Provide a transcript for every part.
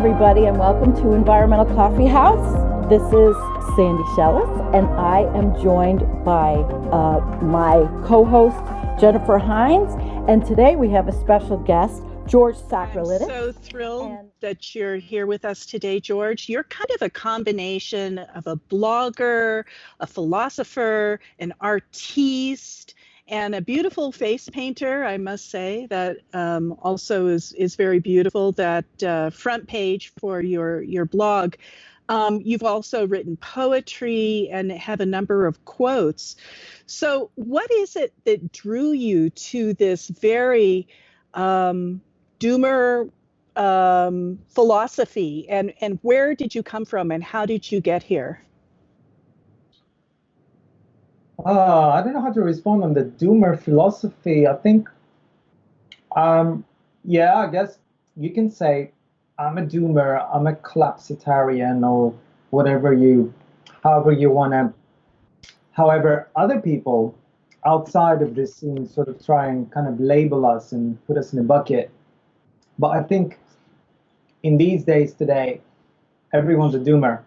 everybody, and welcome to Environmental Coffee House. This is Sandy Shellis, and I am joined by my co-host, Jennifer Hines, and today we have a special guest, George Tsakraklides. I'm so thrilled that you're here with us today, George. You're kind of a combination of a blogger, a philosopher, an artiste, and a beautiful face painter, I must say, that also is very beautiful. That front page for your blog. You've also written poetry and have a number of quotes. So what is it that drew you to this very doomer philosophy, and where did you come from and how did you get here? I don't know how to respond on the doomer philosophy. I think, I guess you can say I'm a doomer, I'm a collapsitarian, or however you want to. However, other people outside of this scene sort of try and kind of label us and put us in a bucket. But I think in these days today, everyone's a doomer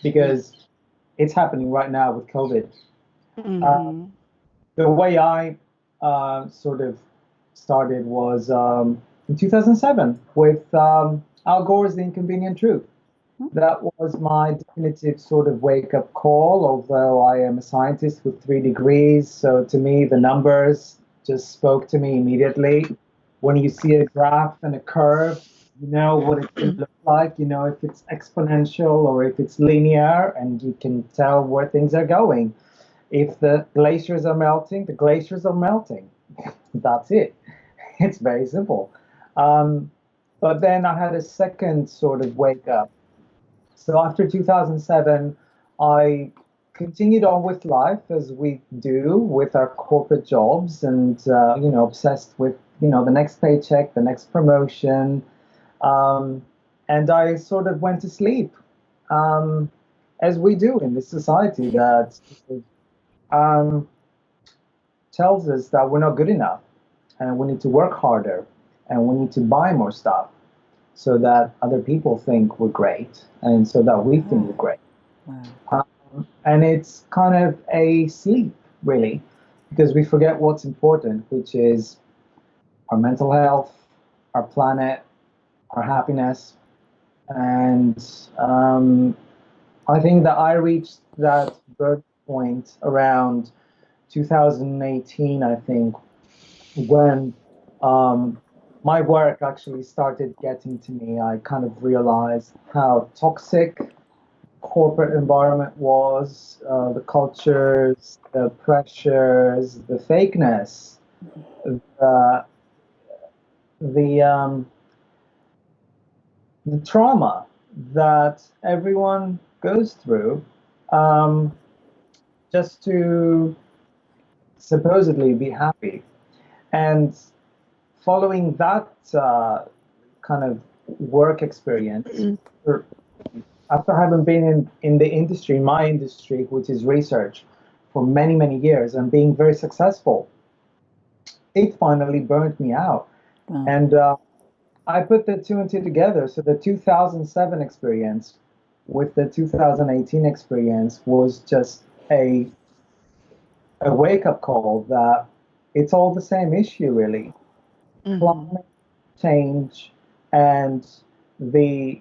because it's happening right now with COVID. Mm-hmm. The way I sort of started was in 2007 with Al Gore's The Inconvenient Truth. That was my definitive sort of wake-up call, although I am a scientist with 3 degrees, so to me the numbers just spoke to me immediately. When you see a graph and a curve, you know what it can look like, you know if it's exponential or if it's linear, and you can tell where things are going. If the glaciers are melting, the glaciers are melting. That's it. It's very simple. But then I had a second sort of wake up. So after 2007, I continued on with life as we do with our corporate jobs, and obsessed with the next paycheck, the next promotion, and I sort of went to sleep, as we do in this society that tells us that we're not good enough, and we need to work harder, and we need to buy more stuff, so that other people think we're great, and so that we think we're great. Wow. And it's kind of a sleep, really, because we forget what's important, which is our mental health, our planet, our happiness. And I think that I reached that birth point around 2018, I think, when my work actually started getting to me. I kind of realized how toxic corporate environment was, the cultures, the pressures, the fakeness, the trauma that everyone goes through, just to supposedly be happy. And following that kind of work experience, after having been in the industry, my industry, which is research, for many, many years and being very successful, it finally burned me out. Wow. And I put the 2 and 2 together. So the 2007 experience with the 2018 experience was just a wake-up call that it's all the same issue, really. Mm-hmm. Climate change and the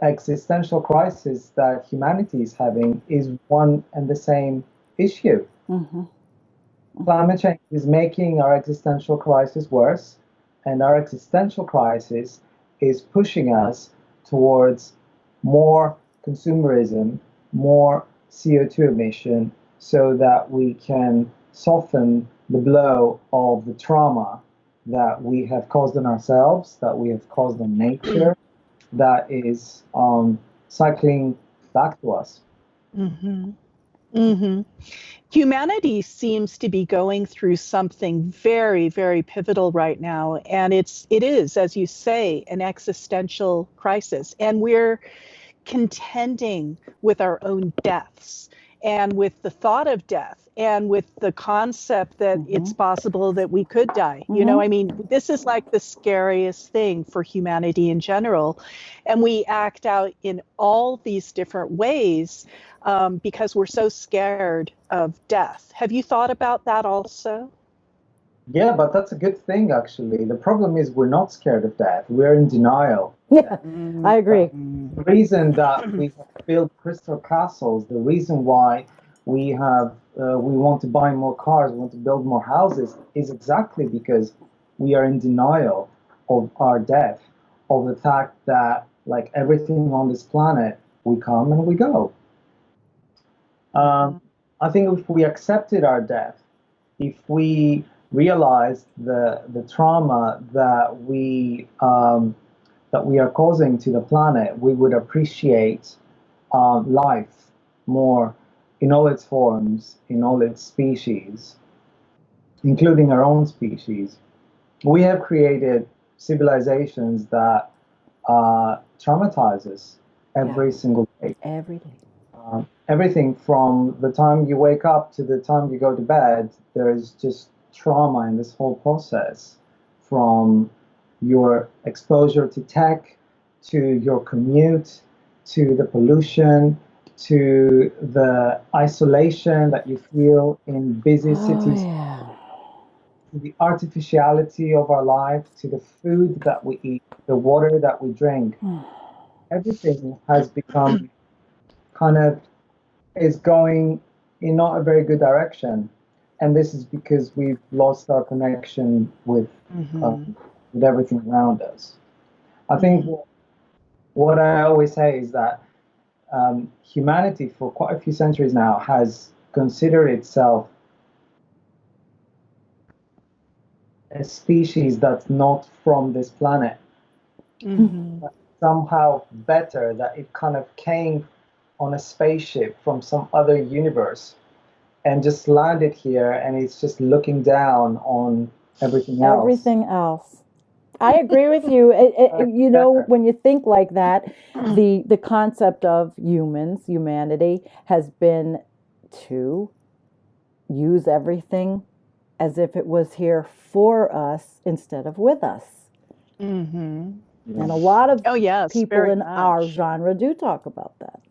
existential crisis that humanity is having is one and the same issue. Mm-hmm. Climate change is making our existential crisis worse, and our existential crisis is pushing us towards more consumerism, more CO2 emission, so that we can soften the blow of the trauma that we have caused on ourselves, that we have caused on nature, that is cycling back to us. Mm-hmm. Mm-hmm. Humanity seems to be going through something very, very pivotal right now, and it is, as you say, an existential crisis, and we're contending with our own deaths. and with the thought of death and with the concept that it's possible that we could die. You know, I mean, this is like the scariest thing for humanity in general. And we act out in all these different ways because we're so scared of death. Have you thought about that also? Yeah, but that's a good thing, actually. The problem is we're not scared of death. We're in denial. Yeah, I agree. The reason that we have built crystal castles, the reason why we want to buy more cars, we want to build more houses, is exactly because we are in denial of our death, of the fact that, like everything on this planet, we come and we go. I think if we accepted our death, if we realized the trauma that we are causing to the planet, we would appreciate life more in all its forms, in all its species, including our own species. We have created civilizations that traumatize us every single day. Every day. Everything from the time you wake up to the time you go to bed, there is just trauma in this whole process, from your exposure to tech, to your commute, to the pollution, to the isolation that you feel in busy cities, to the artificiality of our life, to the food that we eat, the water that we drink. Everything has become kind of is going in not a very good direction, and this is because we've lost our connection with everything around us. I think what I always say is that humanity, for quite a few centuries now, has considered itself a species that's not from this planet, but somehow better, that it kind of came on a spaceship from some other universe and just landed here, and it's just looking down on everything else. Everything else. I agree with you. You know, when you think like that, the concept of humanity, has been to use everything as if it was here for us instead of with us. And a lot of people in our genre do talk about that.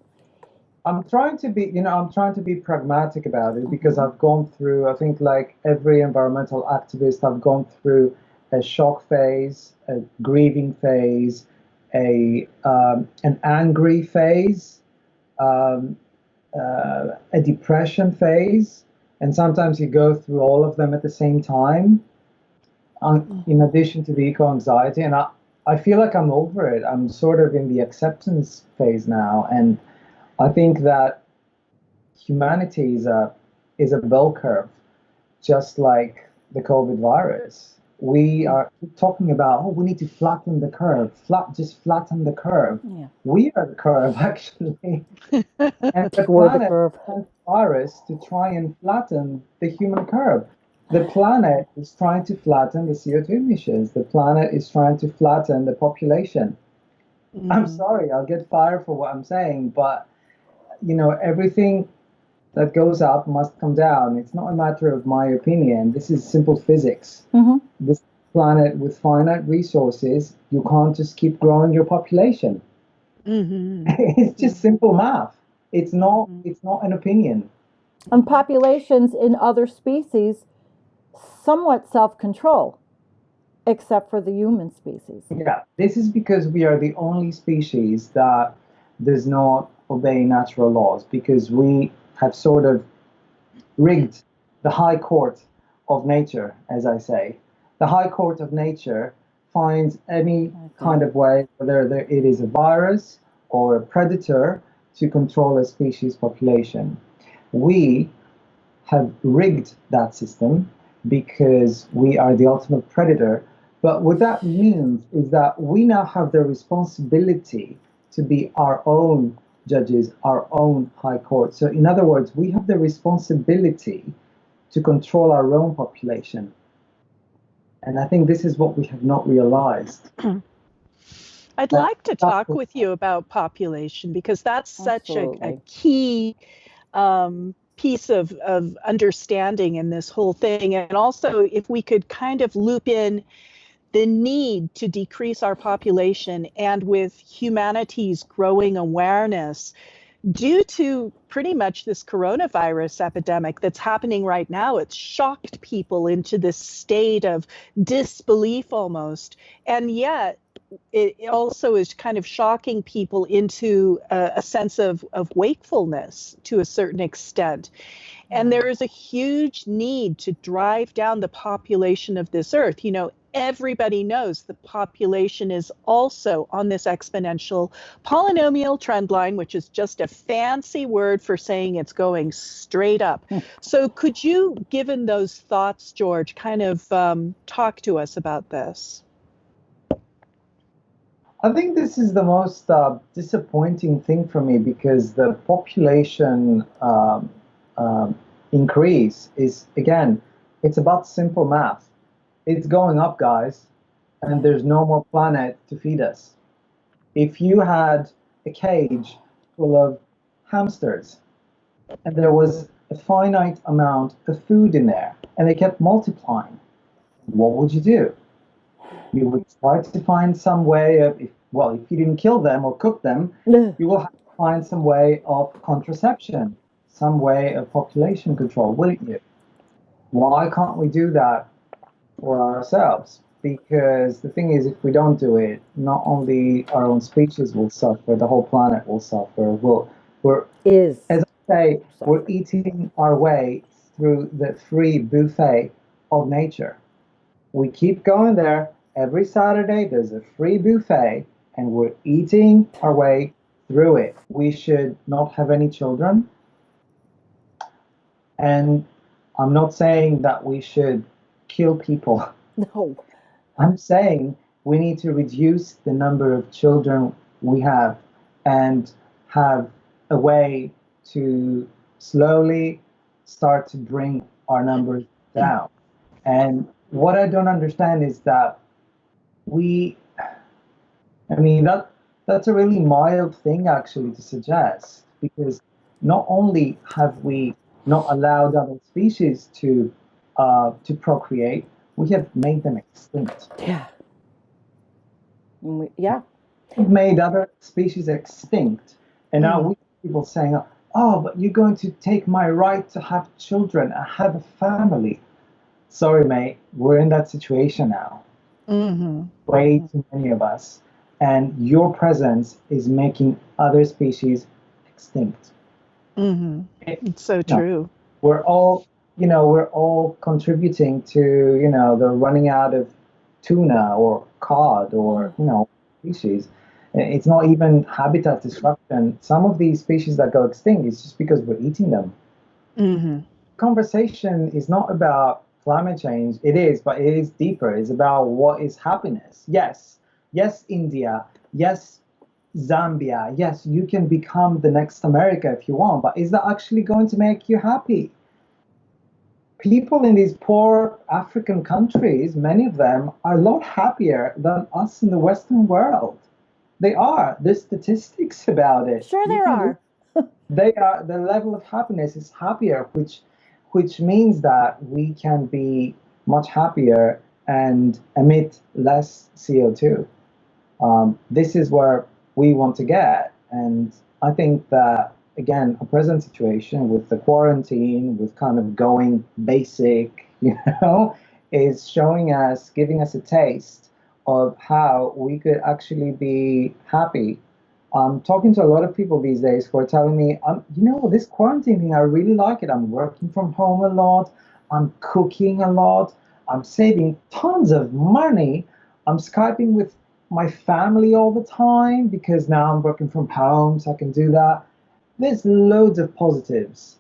I'm trying to be pragmatic about it, because I've gone through, I think like every environmental activist, I've gone through a shock phase, a grieving phase, an angry phase, a depression phase, and sometimes you go through all of them at the same time, in addition to the eco-anxiety. And I feel like I'm over it. I'm sort of in the acceptance phase now, and I think that humanity is a bell curve, just like the COVID virus. We are talking about, we need to flatten the curve, just flatten the curve. Yeah. We are the curve, actually. And the planet sent the virus to try and flatten the human curve. The planet is trying to flatten the CO2 emissions. The planet is trying to flatten the population. I'm sorry, I'll get fired for what I'm saying, but you know, everything that goes up must come down. It's not a matter of my opinion. This is simple physics. This planet with finite resources, you can't just keep growing your population. It's just simple math. It's not an opinion. And populations in other species somewhat self-control, except for the human species. Yeah, this is because we are the only species that does not obey natural laws, because we have sort of rigged the high court of nature, as I say. The high court of nature finds any kind of way, whether it is a virus or a predator, to control a species population. We have rigged that system because we are the ultimate predator. But what that means is that we now have the responsibility to be our own judges, our own high court. So in other words, we have the responsibility to control our own population. And I think this is what we have not realized. I'd like to talk with you about population, because that's such a key piece of understanding in this whole thing. And also, if we could kind of loop in the need to decrease our population and with humanity's growing awareness due to pretty much this coronavirus epidemic that's happening right now. It's shocked people into this state of disbelief almost. And yet, it also is kind of shocking people into a sense of wakefulness to a certain extent. And there is a huge need to drive down the population of this earth. You know, everybody knows the population is also on this exponential polynomial trend line, which is just a fancy word for saying it's going straight up. So could you, given those thoughts, George, kind of talk to us about this? I think this is the most disappointing thing for me, because the population increase is, again, it's about simple math. It's going up, guys, and there's no more planet to feed us. If you had a cage full of hamsters and there was a finite amount of food in there and they kept multiplying, what would you do? You would try to find some way of, if you didn't kill them or cook them, you will have to find some way of contraception, some way of population control, wouldn't you? Why can't we do that for ourselves? Because the thing is, if we don't do it, not only our own species will suffer, the whole planet will suffer. As I say, we're eating our way through the free buffet of nature. We keep going there. Every Saturday, there's a free buffet, and we're eating our way through it. We should not have any children. And I'm not saying that we should kill people. No. I'm saying we need to reduce the number of children we have and have a way to slowly start to bring our numbers down. And what I don't understand is that that's a really mild thing actually to suggest, because not only have we not allowed other species to procreate, we have made them extinct. Yeah. We've made other species extinct, and now we have people saying, "Oh, but you're going to take my right to have children and have a family." Sorry, mate, we're in that situation now. Way too many of us, and your presence is making other species extinct. It's so true. We're all contributing to, the running out of tuna or cod or, species. It's not even habitat destruction. Some of these species that go extinct is just because we're eating them. Conversation is not about climate change. It is, but it is deeper. It's about what is happiness. Yes, India. Yes, Zambia. Yes, you can become the next America if you want, but is that actually going to make you happy? People in these poor African countries, many of them, are a lot happier than us in the Western world. They are. There's statistics about it. Sure, there are. They are. The level of happiness is happier, which means that we can be much happier and emit less CO2. This is where we want to get. And I think that, again, a present situation with the quarantine, with kind of going basic, is showing us, giving us a taste of how we could actually be happy. I'm talking to a lot of people these days who are telling me, this quarantine thing, I really like it. I'm working from home a lot. I'm cooking a lot. I'm saving tons of money. I'm Skyping with my family all the time because now I'm working from home, so I can do that. There's loads of positives.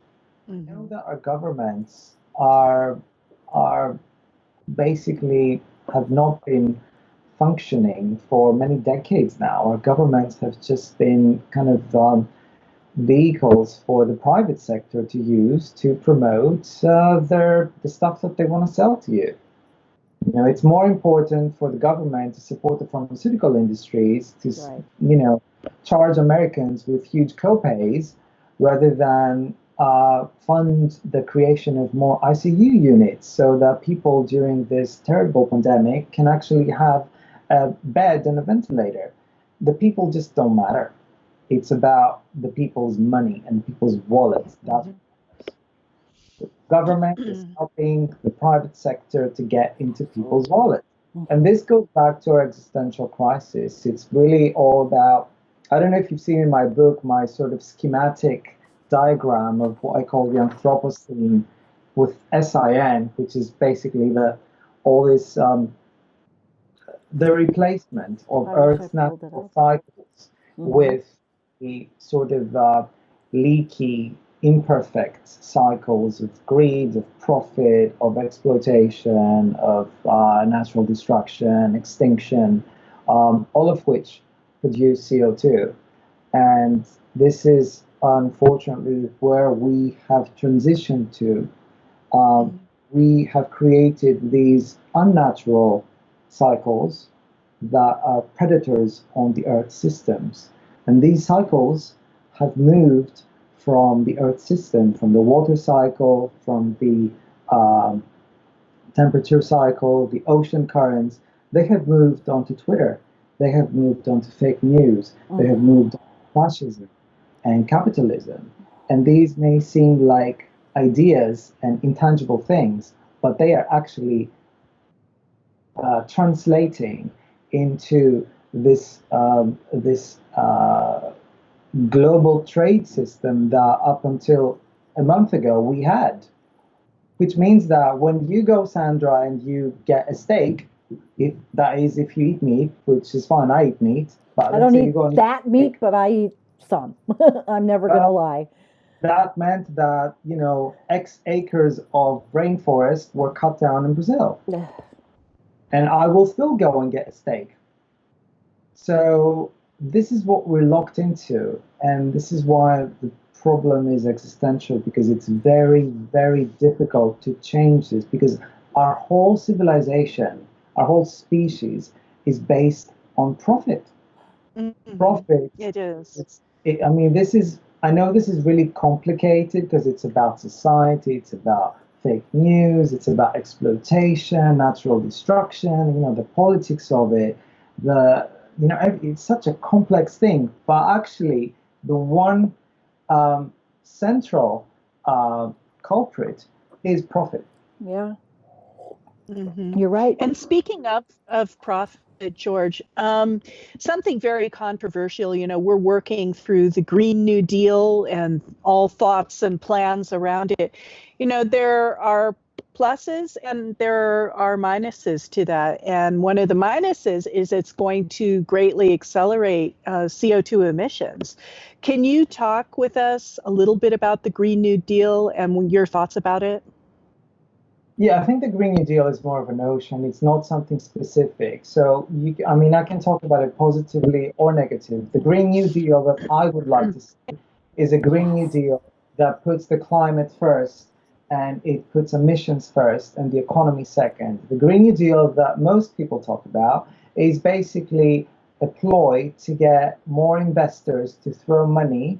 I know that our governments are basically have not been functioning for many decades now. Our governments have just been kind of vehicles for the private sector to use to promote the stuff that they want to sell to you. It's more important for the government to support the pharmaceutical industries to, charge Americans with huge copays rather than fund the creation of more ICU units so that people during this terrible pandemic can actually have a bed and a ventilator. The people just don't matter. It's about the people's money and people's wallets. That's the government is helping the private sector to get into people's wallets. And this goes back to our existential crisis. It's really all about, I don't know if you've seen in my book, my sort of schematic diagram of what I call the Anthropocene with SIN, which is basically all this, the replacement of Earth's natural cycles with the sort of leaky, imperfect cycles of greed, of profit, of exploitation, of natural destruction, extinction, all of which produce CO2. And this is unfortunately where we have transitioned to. We have created these unnatural cycles that are predators on the Earth systems. And these cycles have moved from the Earth system, from the water cycle, from the temperature cycle, the ocean currents. They have moved onto Twitter. They have moved onto fake news. They have moved on to fascism and capitalism. And these may seem like ideas and intangible things, but they are actually translating into this global trade system that up until a month ago we had, which means that when you go, Sandra, and you get a steak, if you eat meat, which is fine, I eat meat, but I don't eat that meat, but I eat some. I'm never going to lie. That meant that, X acres of rainforest were cut down in Brazil. And I will still go and get a steak. So this is what we're locked into. And this is why the problem is existential, because it's very, very difficult to change this, because our whole civilization, our whole species is based on profit. Profit. It is. I know this is really complicated because it's about society, it's about fake news, it's about exploitation, natural destruction, the politics of it, it's such a complex thing. But actually, the one central culprit is profit. Yeah, you're right. And speaking of profit, George, something very controversial, we're working through the Green New Deal and all thoughts and plans around it. There are pluses and there are minuses to that. And one of the minuses is it's going to greatly accelerate CO2 emissions. Can you talk with us a little bit about the Green New Deal and your thoughts about it? Yeah, I think the Green New Deal is more of a notion. It's not something specific. So, I can talk about it positively or negative. The Green New Deal that I would like to see is a Green New Deal that puts the climate first and it puts emissions first and the economy second. The Green New Deal that most people talk about is basically a ploy to get more investors to throw money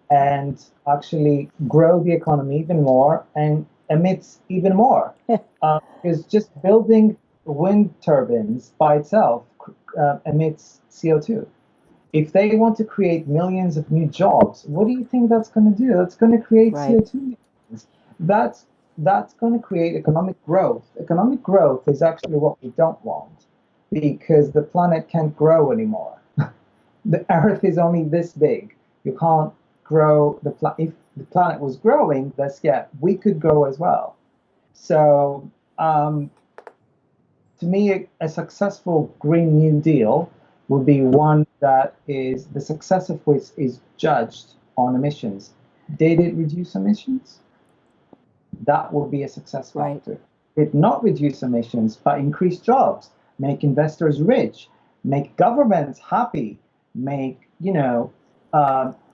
and actually grow the economy even more and emits even more. Because just building wind turbines by itself emits CO2. If they want to create millions of new jobs, what do you think that's going to do? That's going to create CO2 emissions. That's going to create economic growth. Economic growth is actually what we don't want, because the planet can't grow anymore. The Earth is only this big. You can't grow the planet. If the planet was growing, we could grow as well. So, to me, a successful Green New Deal would be one that is the success of which is judged on emissions. Did it reduce emissions? That would be a success factor. Did not reduce emissions, but increase jobs, make investors rich, make governments happy, make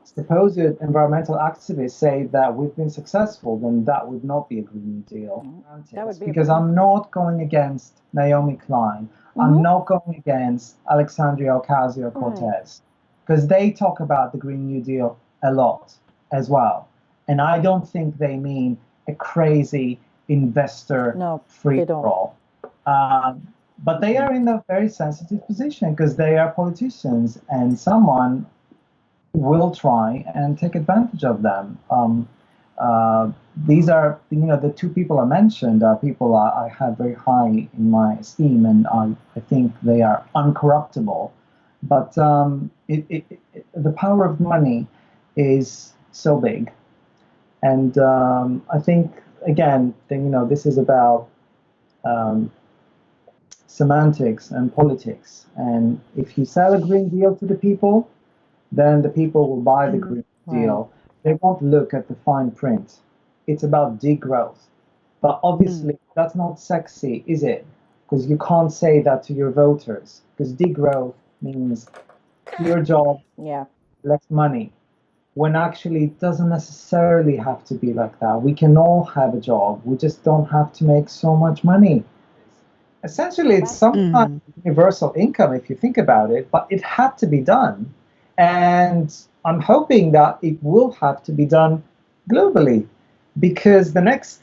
supposed environmental activists say that we've been successful, then that would not be a Green New Deal. Because I'm not going against Naomi Klein. I'm not going against Alexandria Ocasio-Cortez, because they talk about the Green New Deal a lot as well. And I don't think they mean a crazy investor No, free they don't. for all. But they are in a very sensitive position because they are politicians, and someone will try and take advantage of them. These are, the two people I mentioned are people I have very high in my esteem, and I think they are uncorruptible. But the power of money is so big, and I think again, this is about um, semantics and politics. And if you sell a Green Deal to the people, then the people will buy the Green Deal. They won't look at the fine print. It's about degrowth. But obviously, that's not sexy, is it? Because you can't say that to your voters. Because degrowth means fewer jobs, Yeah. less money. When actually it doesn't necessarily have to be like that. We can all have a job. We just don't have to make so much money. Essentially, it's some kind of universal income if you think about it, but it had to be done. And I'm hoping that it will have to be done globally, because the next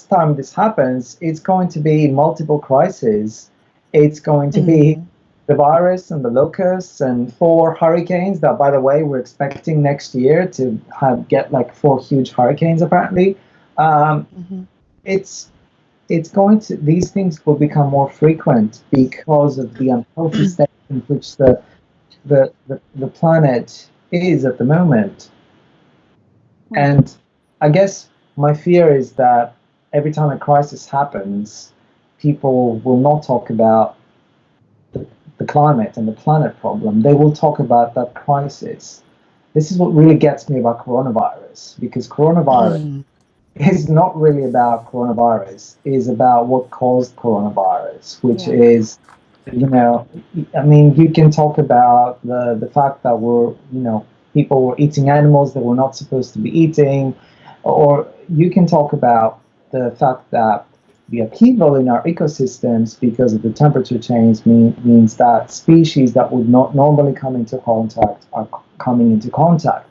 time this happens, it's going to be multiple crises. It's going to be the virus and the locusts and 4 hurricanes that, by the way, we're expecting next year to get like 4 huge hurricanes apparently. These things will become more frequent because of the unhealthy state in which the planet is at the moment. And I guess my fear is that every time a crisis happens, people will not talk about the climate and the planet problem. They will talk about that crisis. This is what really gets me about coronavirus, because coronavirus is not really about coronavirus. It is about what caused coronavirus, which is, I mean, you can talk about the fact that people were eating animals that were not supposed to be eating, or you can talk about the fact that the upheaval in our ecosystems because of the temperature change means that species that would not normally come into contact are coming into contact.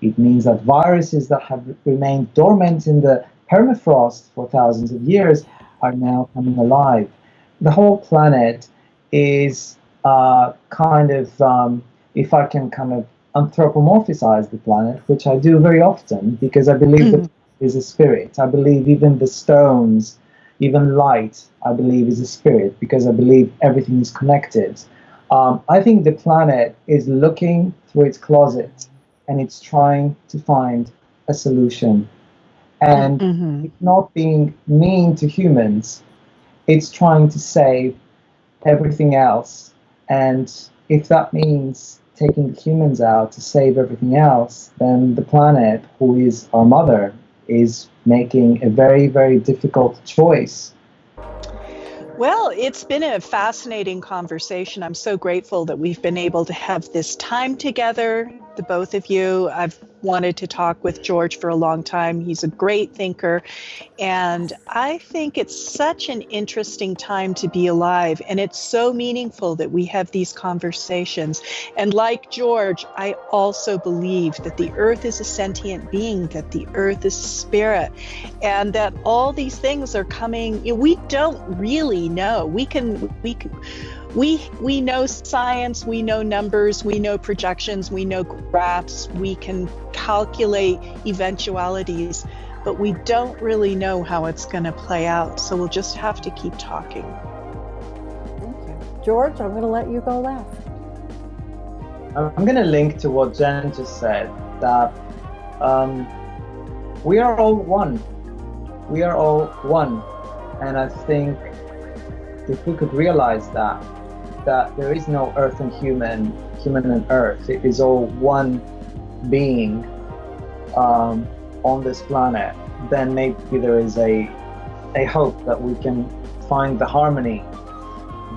It means that viruses that have remained dormant in the permafrost for thousands of years are now coming alive. The whole planet is if I can kind of anthropomorphize the planet, which I do very often, because I believe that is a spirit. I believe even the stones, even light, I believe is a spirit, because I believe everything is connected. I think the planet is looking through its closet and it's trying to find a solution. And it's not being mean to humans. It's trying to save everything else. And if that means taking the humans out to save everything else, then the planet, who is our mother, is making a very, very difficult choice. Well, it's been a fascinating conversation. I'm so grateful that we've been able to have this time together, the both of you. I've wanted to talk with George for a long time. He's a great thinker. And I think it's such an interesting time to be alive. And it's so meaningful that we have these conversations. And like George, I also believe that the earth is a sentient being, that the earth is spirit, and that all these things are coming. We don't really know. We know science, we know numbers, we know projections, we know graphs, we can calculate eventualities, but we don't really know how it's going to play out. So we'll just have to keep talking. Thank you. George, I'm going to let you go last. I'm going to link to what Jen just said, that we are all one. We are all one. And I think if we could realize that there is no earth and human and earth, it is all one being on this planet, then maybe there is a hope that we can find the harmony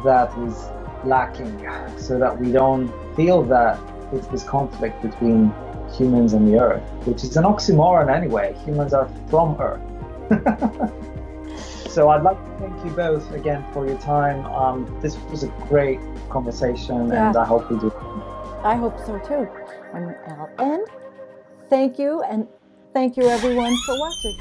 that is lacking, so that we don't feel that it's this conflict between humans and the earth, which is an oxymoron anyway. Humans are from earth. So I'd like to thank you both again for your time. This was a great conversation, and I hope we do. I hope so too. And I'll end. Thank you, and Thank you, everyone, for watching.